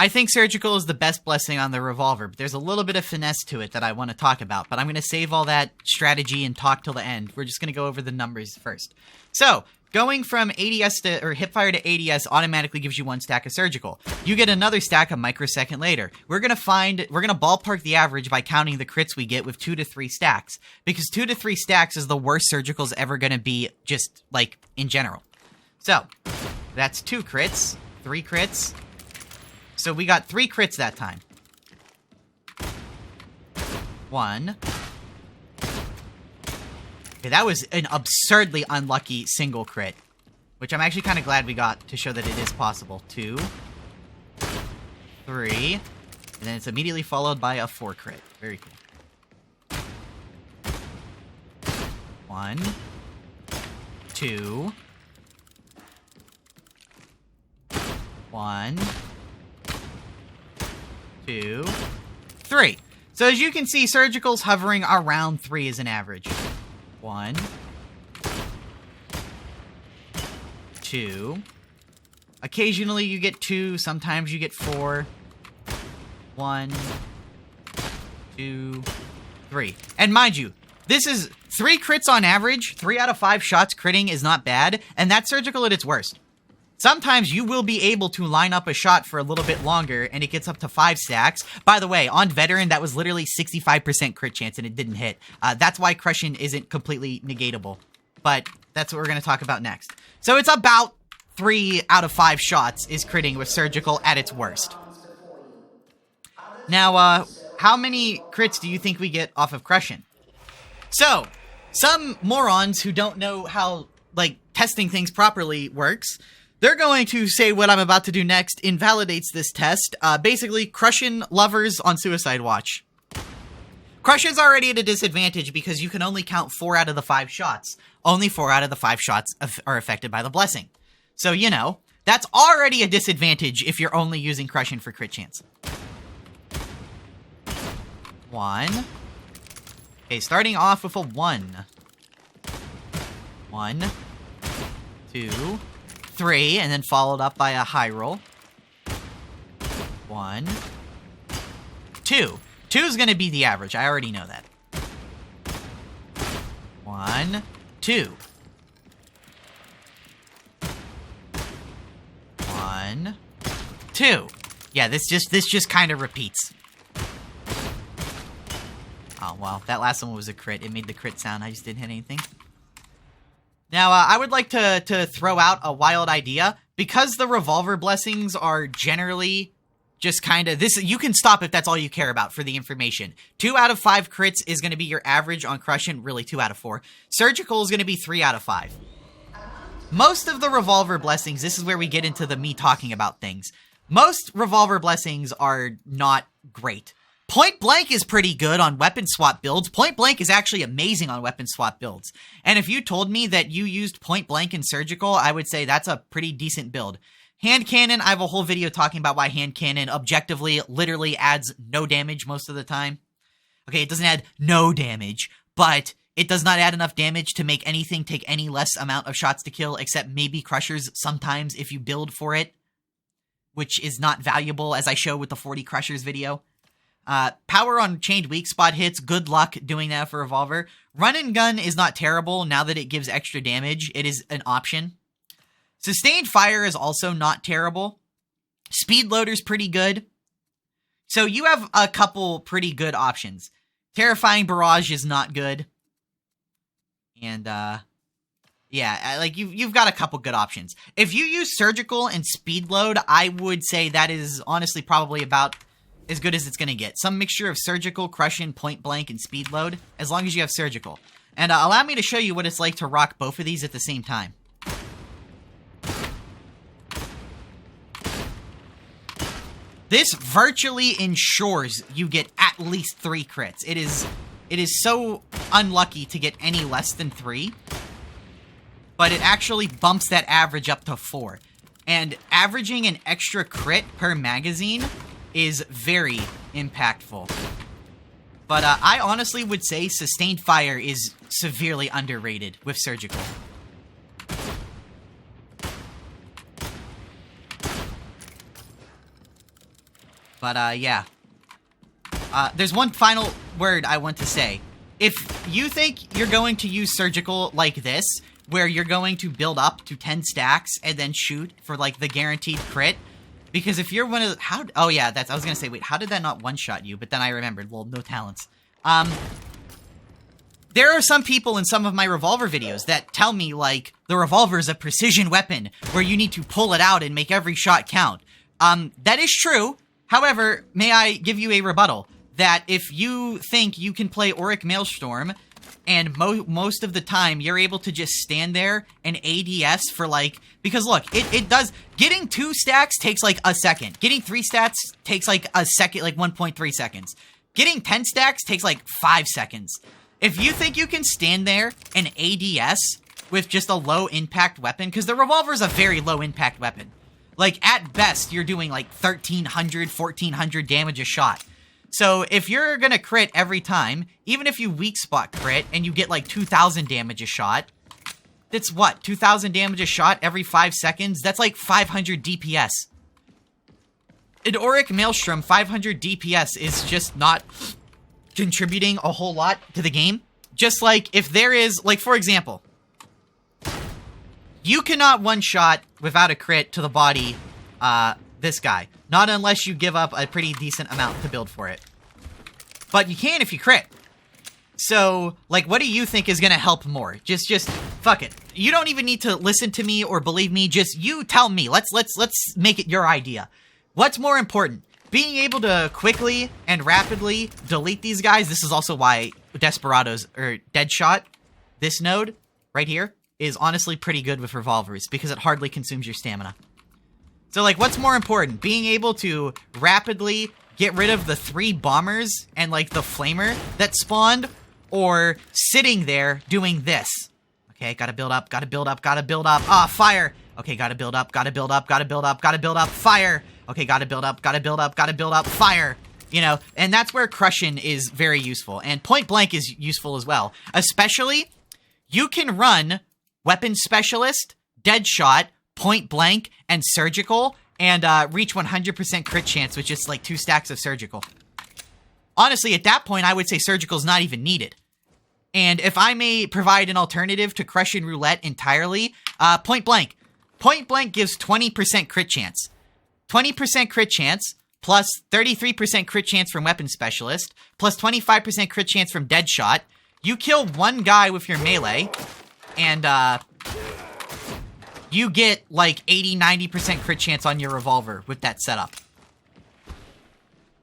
I think surgical is the best blessing on the revolver, but there's a little bit of finesse to it that I want to talk about, but I'm going to save all that strategy and talk till the end. We're just going to go over the numbers first. So, going from ADS to, or hipfire to ADS automatically gives you 1 stack of surgical. You get another stack a microsecond later. We're going to ballpark the average by counting the crits we get with 2 to 3 stacks, because 2 to 3 stacks is the worst surgical's ever going to be, just, like, in general. So, that's 2 crits, 3 crits. So we got 3 crits that time. 1. Okay, that was an absurdly unlucky single crit, which I'm actually kind of glad we got to show that it is possible. 2. 3. And then it's immediately followed by a 4 crit. Very cool. 1. 2. 1. 2, 3. So as you can see, surgical's hovering around 3 as an average. 1, 2. Occasionally you get 2, sometimes you get 4. 1, 2, 3. And mind you, this is 3 crits on average. 3 out of 5 shots critting is not bad, and that's surgical at its worst. Sometimes you will be able to line up a shot for a little bit longer, and it gets up to 5 stacks. By the way, on Veteran, that was literally 65% crit chance, and it didn't hit. That's why crushing isn't completely negatable. But that's what we're going to talk about next. So it's about 3 out of 5 shots is critting with surgical at its worst. Now, how many crits do you think we get off of crushing? So, some morons who don't know how, like, testing things properly works, they're going to say what I'm about to do next invalidates this test. Basically, Crucian lovers on Suicide Watch. Crucian's already at a disadvantage because you can only count 4 out of the 5 shots. Only 4 out of the 5 shots are affected by the blessing. So, you know, that's already a disadvantage if you're only using Crucian for crit chance. 1. Okay, starting off with a 1. 1, 2, 3, and then followed up by a high roll. 1, 2. 2 is going to be the average. I already know that. 1, 2. 1, 2. Yeah, this just kind of repeats. Oh, well, that last one was a crit. It made the crit sound. I just didn't hit anything. Now, I would like to throw out a wild idea. Because the revolver blessings are generally just kind of... You can stop if that's all you care about for the information. 2 out of 5 crits is going to be your average on Crucian. Really, 2 out of 4. Surgical is going to be 3 out of 5. Most of the revolver blessings, this is where we get into the me talking about things. Most revolver blessings are not great. Point blank is pretty good on weapon swap builds. Point blank is actually amazing on weapon swap builds. And if you told me that you used point blank in surgical, I would say that's a pretty decent build. Hand cannon, I have a whole video talking about why hand cannon objectively literally adds no damage most of the time. Okay, it doesn't add no damage, but it does not add enough damage to make anything take any less amount of shots to kill, except maybe crushers sometimes if you build for it, which is not valuable, as I show with the 40 crushers video. Power on chained weak spot hits, good luck doing that for revolver. Run and gun is not terrible now that it gives extra damage. It is an option. Sustained fire is also not terrible. Speed loader's pretty good. So you have a couple pretty good options. Terrifying barrage is not good. And, yeah, like you've got a couple good options. If you use surgical and speed load, I would say that is honestly probably about as good as it's going to get. Some mixture of surgical, crushing, point blank, and speed load, as long as you have surgical. And allow me to show you what it's like to rock both of these at the same time. This virtually ensures you get at least 3 crits. It is so unlucky to get any less than 3. But it actually bumps that average up to 4. And averaging an extra crit per magazine is very impactful. But I honestly would say sustained fire is severely underrated with surgical. But, yeah. There's one final word I want to say. If you think you're going to use surgical like this, where you're going to build up to 10 stacks and then shoot for, like, the guaranteed crit, because if you're one of the, oh yeah, I was gonna say, wait, how did that not one-shot you? But then I remembered, well, no talents. There are some people in some of my revolver videos that tell me, like, the revolver is a precision weapon, where you need to pull it out and make every shot count. That is true. However, may I give you a rebuttal? That if you think you can play Auric Maelstrom, and most of the time you're able to just stand there and ADS for, like, because look, it does, getting 2 stacks takes like a second. Getting 3 stats takes like a second, like 1.3 seconds. Getting 10 stacks takes like 5 seconds. If you think you can stand there and ADS with just a low impact weapon, because the revolver is a very low impact weapon. Like, at best, you're doing like 1,300, 1,400 damage a shot. So if you're gonna crit every time, even if you weak spot crit and you get like 2,000 damage a shot, that's what, 2,000 damage a shot every 5 seconds? That's like 500 DPS. In Auric Maelstrom, 500 DPS is just not contributing a whole lot to the game. Just like if there is, like, for example, you cannot one-shot without a crit to the body, this guy. Not unless you give up a pretty decent amount to build for it. But you can if you crit. So, like, what do you think is gonna help more? Just, fuck it. You don't even need to listen to me or believe me, just you tell me. Let's make it your idea. What's more important? Being able to quickly and rapidly delete these guys, this is also why Desperados, or Deadshot, this node, right here, is honestly pretty good with revolvers, because it hardly consumes your stamina. So, like, what's more important? Being able to rapidly get rid of the 3 bombers and, like, the flamer that spawned, or sitting there doing this. Okay, gotta build up, gotta build up, gotta build up. Ah, fire! Okay, gotta build up, gotta build up, gotta build up, gotta build up, fire! Okay, gotta build up, gotta build up, gotta build up, fire! You know, and that's where crucian is very useful. And point blank is useful as well. Especially, you can run weapon specialist, deadshot, point blank, and surgical, and reach 100% crit chance with just like 2 stacks of surgical. Honestly, at that point, I would say surgical's not even needed. And if I may provide an alternative to crucian roulette entirely, point blank. Point blank gives 20% crit chance. 20% crit chance, plus 33% crit chance from weapon specialist, plus 25% crit chance from deadshot. You kill 1 guy with your melee, and you get like 80-90% crit chance on your revolver with that setup.